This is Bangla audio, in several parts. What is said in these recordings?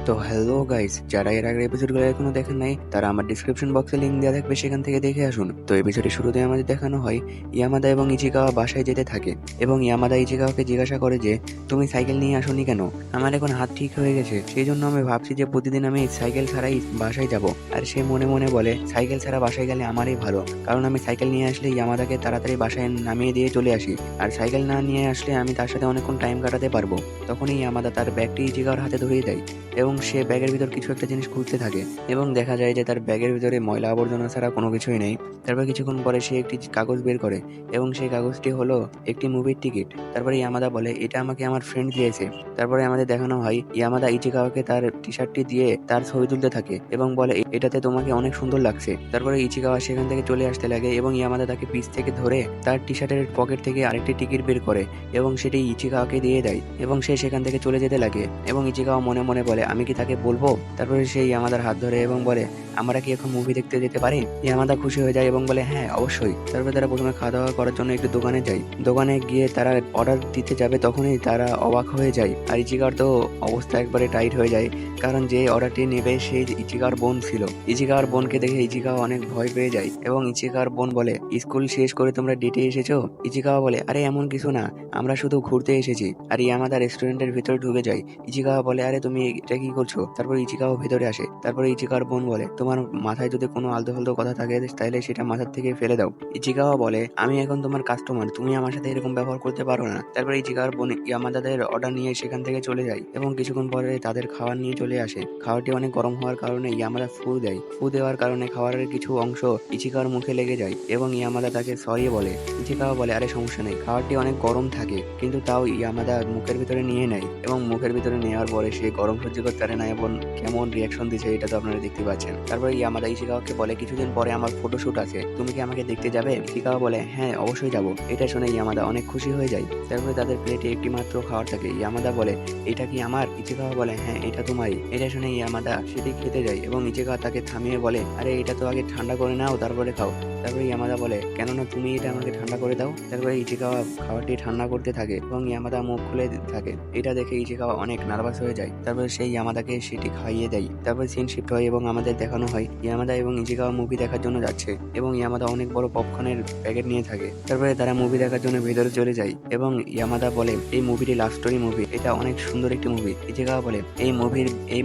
তো হ্যালো গাইস, যারা এর আগের এপিসোডগুলো এখনো দেখেন নাই তারা আমার ডিসক্রিপশন বক্সে লিংক দেওয়া থাকবে, সেখান থেকে দেখে আসুন। তো এপিসোডের শুরুতে আমাদের দেখানো হয় ইয়ামাদা এবং ইচিকাওয়া বাসায় যেতে থাকে এবং ইয়ামাদা ইচিকাওয়াকে জিজ্ঞাসা করে যে তুমি সাইকেল নিয়ে আসোনি কেন। আমার এখন হাত ঠিক হয়ে গেছে, সেই জন্য আমি ভাবছি যে প্রতিদিন আমি সাইকেল ছাড়াই বাসায় যাব। আর সে মনে মনে বলে সাইকেল ছাড়া বাসায় গেলে আমারই ভালো, কারণ আমি সাইকেল নিয়ে আসলে ইয়ামাদাকে তাড়াতাড়ি বাসায় নামিয়ে দিয়ে চলে আসি, আর সাইকেল না নিয়ে আসলে আমি তার সাথে অনেকক্ষণ টাইম কাটাতে পারবো। তখনই ইয়ামাদা তার ব্যাগটি ইচিকাওয়ার হাতে ধরিয়ে দেয় এবং সে ব্যাগের ভিতর কিছু একটা জিনিস খুলতে থাকে এবং দেখা যায় যে তার ব্যাগের ভিতরে ময়লা আবর্জনা ছাড়া কোনো কিছুই নেই। তারপর কিছুক্ষণ পরে সে একটি কাগজ বের করে এবং সেই কাগজটি হলো একটি মুভির টিকিট। তারপরে ইয়ামাদা বলে এটা আমাকে আমার ফ্রেন্ড দিয়েছে। তারপরে আমাদের দেখানো হয় ইয়ামাদা ইচিকাওয়াকে তার টি শার্টটি দিয়ে তার ছবি তুলতে থাকে এবং বলে এটাতে তোমাকে অনেক সুন্দর লাগছে। তারপরে ইচিকাওয়া সেখান থেকে চলে আসতে লাগে এবং ইয়ামাদা তাকে পিছ থেকে ধরে তার টি শার্টের পকেট থেকে আরেকটি টিকিট বের করে এবং সেটি ইচিকাওয়াকে দিয়ে দেয় এবং সে সেখান থেকে চলে যেতে লাগে এবং ইচিকাওয়া মনে মনে বলে আমি কি তাকে বলবো। তারপরে সে ইয়ামাদার হাত ধরে এবং বলে আমরা কি এখন মুভি দেখতে যেতে পারি। ইয়ামাদা খুশি হয়ে যায় এবং বলে হ্যাঁ অবশ্যই। তারপরে তারা প্রথমে খাওয়া দাওয়া করার জন্য একটি দোকানে যায়। দোকানে গিয়ে তারা অর্ডার দিতে যাবে, তখনই তারা অবাক হয়ে যায় আর ইচিকার তো অবস্থা একবারে টাইট হয়ে যায়, কারণ যে অর্ডারটি নেবে সেই ইচিকার বোন ছিল। ইচিকার বোনকে দেখে ইচিকাও অনেক ভয় পেয়ে যায় এবং ইচিকার বোন বলে স্কুল শেষ করে তোমরা ডেটে এসেছো। ইচিকাওয়া বলে আরে এমন কিছু না, আমরা শুধু ঘুরতে এসেছি। আর ইয়ামাদা রেস্টুরেন্টের ভিতরে ঢুকে যায়। ইচিকাওয়া বলে আরে তুমি এটা কি করছো। তারপর ইচিকাও ভেতরে আসে। তারপরে ইচিকার বোন বলে তোমার মাথায় যদি কোনো আলতু ফালতু কথা থাকে তাহলে সেটা মাথার থেকে ফেলে দাও। ইচিকাওয়া বলে আমি এখন তোমার কাস্টমার, তুমি আমার সাথে এরকম ব্যবহার করতে পারো না। তারপরে ইচিকার বোন ইয়ামাদাদের অর্ডার নিয়ে সেখান থেকে চলে যায় এবং কিছুক্ষণ পরে তাদের খাবার নিয়ে চলে আসে। খাবারটি অনেক গরম হওয়ার কারণে ইয়ামাদা ফু দেয়। ফু দেওয়ার কারণে খাবারের কিছু অংশ ইচিকার মুখে লেগে যায় এবং ইয়ামাদা তাকে সরি বলে। ইচিকাওয়া বলে আরে সমস্যা নেই, খাবারটি অনেক গরম থাকে, কিন্তু তাও ইয়ামাদা মুখের ভিতরে নিয়ে নেয় এবং মুখের ভিতরে নেওয়ার পরে সে গরম সহ্য করতে পারে না এবং কেমন রিয়াকশন দিচ্ছে এটা তো আপনারা দেখতে পাচ্ছেন। তারপরে ইয়ামাদা ইচিকাওয়াকে বলে কিছুদিন পরে আমার ফটোশুট আছে, তুমি কি আমাকে দেখতে যাবে। ইচিকাওয়া বলে হ্যাঁ অবশ্যই যাব। এটা শুনে ইয়ামাদা অনেক খুশি হয়ে যায়। তারপরে তাদের প্লেটে একটি মাত্র খাবার থাকে। ইয়ামাদা বলে এটা কি আমার। ইচিকাওয়া বলে হ্যাঁ এটা তোমারই। এটা শুনে ইয়ামাদা সেটি খেতে যায় এবং ইচিকাওয়া তাকে থামিয়ে বলে আরে এটা তো আগে ঠান্ডা করে নাও তারপরে খাও। তারপরে ইয়ামাদা বলে কেননা তুমি এটা আমাকে ঠান্ডা করে দাও। তারপরে ইচিকাওয়া খাবারটি ঠান্ডা করতে থাকে এবং ইয়ামাদা মুখ খুলে থাকে। এটা দেখে ইচিকাওয়া অনেক নার্ভাস হয়ে যায়। তারপরে সেই ইয়ামাদাকে সেটি খাইয়ে দেয়। তারপরে সিন শিফট হয় এবং আমাদের দেখানো হয় ইয়ামাদা এবং ইচিকাওয়া মুভি দেখার জন্য যাচ্ছে এবং ইয়ামাদা অনেক বড় পপকর্নের প্যাকেট নিয়ে থাকে। তারপরে তারা মুভি দেখার জন্য ভেতরে চলে যায় এবং ইয়ামাদা বলে এই মুভিটি লাভ স্টোরি মুভি, এটা অনেক সুন্দর একটি মুভি। ইচিকাওয়া বলে এই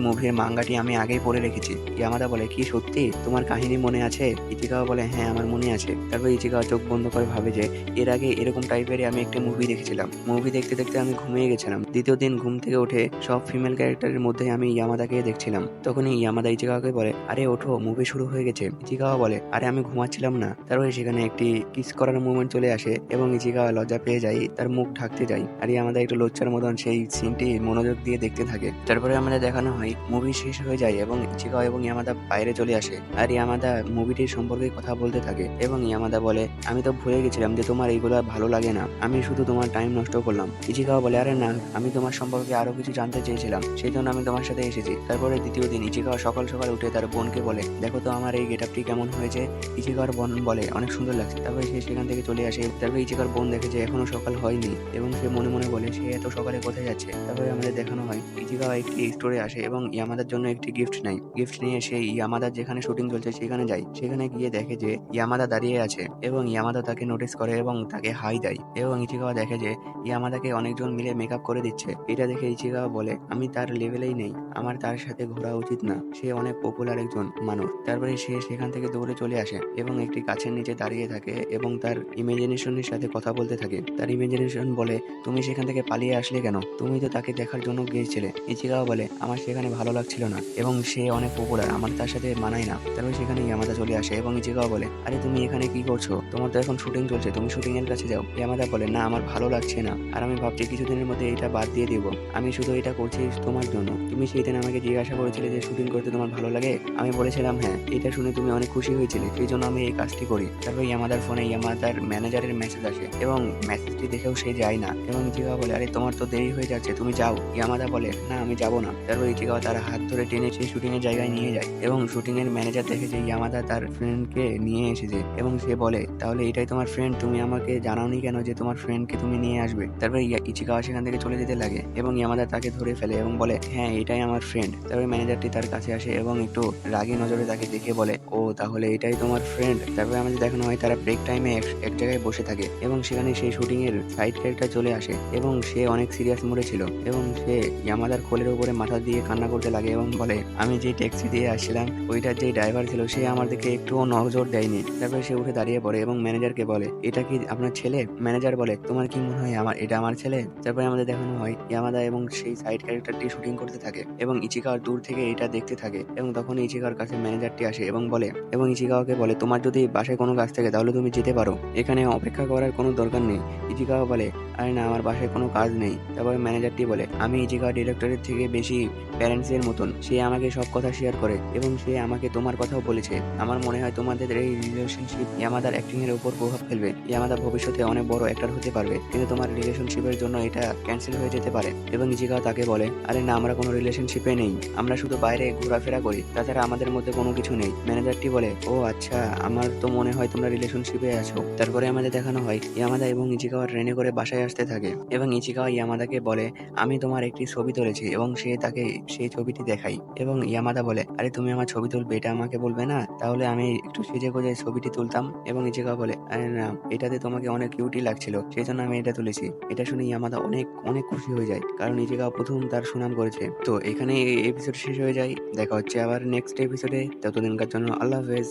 মুভির মাঙ্গাটি আমি আগেই পড়ে রেখেছি। ইয়ামাদা বলে কি সত্যি তোমার কাহিনী মনে আছে। ইচিকাওয়া বলে হ্যাঁ আমার মনে আছে। তারপরে ইচিকাওয়া চোখ বন্ধ করে ভাবে যে এর আগে এরকম টাইপের আমি একটা মুভি দেখেছিলাম। মুভি দেখতে দেখতে আমি ঘুমিয়ে গেছিলাম। দ্বিতীয় দিন ঘুম থেকে উঠে সব ফিমেল ক্যারেক্টারের মধ্যে আমি ইয়ামাদাকে দেখছিলাম। তখনই ইয়ামাদা ইচিকাওয়াকে বলে আরে ওঠো মুভি শুরু হয়ে গেছে। ইচিকাওয়া বলে আরে আমি ঘুমাচ্ছিলাম না। তারপরে সেখানে একটি কিস করার মুভমেন্ট চলে আসে এবং ইচিকাওয়া লজ্জা পেয়ে যায়, তার মুখ ঢাকতে যায় আর ইয়ামাদা একটু লোচ্চার মতন সেই সিনটি মনোযোগ দিয়ে দেখতে থাকে। তারপরে আমাদের দেখানো হয় মুভি শেষ হয়ে যায় এবং ইচিকাওয়া এবং ইয়ামাদা বাইরে চলে আসে আর ইয়ামাদা মুভিটির সম্পর্কে কথা বলতে থাকে এবং ইয়ামাদা বলে আমি তো ভুলে গেছিলাম যে তোমার এইগুলো ভালো লাগে না, আমি শুধু তোমার টাইম নষ্ট করলাম। ইচিকাওয়া বলে আরে না, আমি তোমার সম্পর্কে আরো কিছু জানতে চেয়েছিলাম, সেই জন্য আমি তোমার সাথে এসেছি। তারপরে দ্বিতীয় দিন ইচিকাওয়া সকাল সকাল উঠে তার বোনকে বলে দেখো তো আমার এই গেটআপটি কেমন হয়েছে। ইচিকাওয়ার বোন বলে অনেক সুন্দর লাগছে। তারপরে সে সেখান থেকে চলে আসে। তারপরে ইচিকার বোন দেখে যে এখনো সকাল হয়নি এবং সে মনে মনে বলে সে এত সকালে কোথায় যাচ্ছে। তারপরে আমাদের দেখানো হয় ইচিকাওয়া একটি স্টোরে আসে এবং ইয়ামাদার জন্য একটি গিফট নেয়। গিফট নিয়ে সে ইয়ামাদার যেখানে শুটিং চলছে সেখানে যায়। সেখানে গিয়ে দেখে যে ইয়ামাদা দাঁড়িয়ে আছে এবং ইয়ামাদা তাকে নোটিস করে এবং তাকে হাই দেয় এবং ইচিকাওয়া দেখে যে ইয়ামাদাকে অনেকজন মিলে মেকআপ করে দিচ্ছে। এটা দেখে ইচিকাওয়া বলে আমি তার লেভেলেই নেই, আমার তার সাথে ঘোরা উচিত না, সে অনেক পপুলার একজন মানুষ। তারপরে সে সেখান থেকে দৌড়ে চলে আসে এবং একটি গাছের নিচে দাঁড়িয়ে থাকে এবং তার ইমাজিনেশনের সাথে কথা বলতে থাকে। তার ইমাজিনেশন বলে তুমি সেখান থেকে পালিয়ে আসলে কেন, তুমি তো তাকে দেখার জন্য গিয়েছিলে। ইচিকাওয়া বলে আমার সেখানে ভালো লাগছিল না এবং সে অনেক পপুলার, আমার তার সাথে মানায় না। তারপরে সেখানে ইয়ামাদা চলে আসে এবং ইচিকাওয়া বলে আরে তুমি এখানে কি করছো, তোমার তো এখন শুটিং চলছে, তুমি শুটিং এর কাছে যাও। ইয়ামাদা বলে না আমার ভালো লাগছে না, আর আমি ভাবছি কিছুদিনের মধ্যে এটা বাদ দিয়ে দিব, আমি শুধু এটা করছি তোমার জন্য। তুমি সেই দিন আমাকে জিজ্ঞাসা করেছিলে যে শুটিং করতে তোমার ভালো লাগে, আমি বলেছিলাম হ্যাঁ। এটা শুনে তুমি অনেক খুশি হয়েছিলে, সেই জন্য আমি এই কাজটি করি। তারপর ইয়ামাদার ফোনে ইয়ামাদার ম্যানেজারের মেসেজ আসে এবং মেসেজটি দেখেও সে যায় না এবং ইচিকাওয়া বলে আরে তোমার তো দেরি হয়ে যাচ্ছে, তুমি যাও। ইয়ামাদা বলে না আমি যাব না। তারপর ইচিকাওয়া তার হাত ধরে টেনে সেই শুটিং এর জায়গায় নিয়ে যায় এবং শুটিং এর ম্যানেজার দেখে যে ইয়ামাদা তার ফ্রেন্ডকে নিয়ে এসেছে এবং সে বলে বলে, তাহলে এটাই তোমার ফ্রেন্ড, তুমি আমাকে জানাওনি কেন যে তোমার ফ্রেন্ডকে তুমি নিয়ে আসবে? তারপরে ইচিকাওয়া সেখান থেকে চলে যেতে লাগে এবং ইয়ামাদা তাকে ধরে ফেলে এবং বলে, হ্যাঁ এটাই আমার ফ্রেন্ড। তারপরে ম্যানেজারটি তার কাছে আসে এবং একটু রাগী নজরে তাকে দেখে বলে, ও তাহলে এটাই তোমার ফ্রেন্ড। তারপরে আমাদের দেখানো হয় তারা ব্রেক টাইমে এক জায়গায় বসে থাকে এবং সেখানে সেই শুটিং এর সাইড ক্যারেক্টার চলে আসে এবং সে অনেক সিরিয়াস মুডে ছিল এবং সে ইয়ামাদার কোলের উপরে মাথা দিয়ে কান্না করতে লাগে এবং বলে, আমি যে ট্যাক্সি দিয়ে আসছিলাম ওইটার যে ড্রাইভার ছিল সে আমার দিকে একটুও নজর দেয়নি। তারপরে সে উঠে দাঁড়িয়ে পড়ে এবং ম্যানেজারকে বলে, এটা কি আপনার ছেলে? ম্যানেজার বলে, তোমার কি মনে হয় এটা আমার ছেলে? তারপরে আমাদের দেখানো হয় ইয়ামাদা এবং সেই সাইড ক্যারেক্টারটি শুটিং করতে থাকে এবং ইচিকাওয়া দূর থেকে এটা দেখতে থাকে এবং তখন ইচিকাওয়ার কাছে ম্যানেজারটি আসে এবং বলে, এবং ইচিকাওয়াকে বলে, তোমার যদি বাসায় কোনো কাজ থাকে তাহলে তুমি যেতে পারো, এখানে অপেক্ষা করার কোনো দরকার নেই। ইচিকাওয়া বলে, আরে না, আমার বাসায় কোনো কাজ নেই। তারপরে ম্যানেজারটি বলে, আমি ইচিকাওয়া ডিরেক্টরের থেকে বেশি প্যারেন্টসের মতন, সে আমাকে সব কথা শেয়ার করে এবং সে আমাকে তোমার কথাও বলেছে। আমার মনে হয় তোমাদের এই রিলেশনশিপ ইয়ামাদার অ্যাক্টিং এর উপর প্রভাব ফেলবে। ইয়ামাদা ভবিষ্যতে অনেক বড় অ্যাক্টর হতে পারবে, কিন্তু তোমার রিলেশনশিপের জন্য এটা ক্যান্সেল হয়ে যেতে পারে। এবং ইচিকাওয়া তাকে বলে, আরে না, আমরা কোনো রিলেশনশিপে নেই, আমরা শুধু বাইরে ঘোরাফেরা করি, তাছাড়া আমাদের মধ্যে কোনো কিছু নেই। ম্যানেজারটি বলে, ও আচ্ছা, আমার তো মনে হয় তোমরা রিলেশনশিপে আছো। তারপরে আমাদের দেখানো হয় ইয়ামাদা এবং ইচিকাওয়া ট্রেনে করে বাসায় আসতে থাকে এবং ইচিকাওয়া ইয়ামাদাকে বলে, আমি তোমার একটি ছবি তুলেছি এবং সে তাকে সেই ছবিটি দেখাই এবং ইয়ামাদা বলে, আরে তুমি আমার ছবি তুলবে এটা আমাকে বলবে না? তাহলে আমি একটু সেজে গুজে ছবিটি তুলতাম। এবং ইচিকাওয়া বলে, আরে না, এটাতে তোমাকে অনেক কিউটি লাগছিল, সেই জন্য আমি এটা তুলেছি। এটা শুনে ইয়ামাদা অনেক অনেক খুশি হয়ে যায়, কারণ ইচিকাওয়া প্রথম তার সুনাম করেছে। তো এখানে এই এপিসোড শেষ হয়ে যায়। দেখা হচ্ছে আবার নেক্সট এপিসোডে, ততদিনকার জন্য আল্লাহ হাফেজ।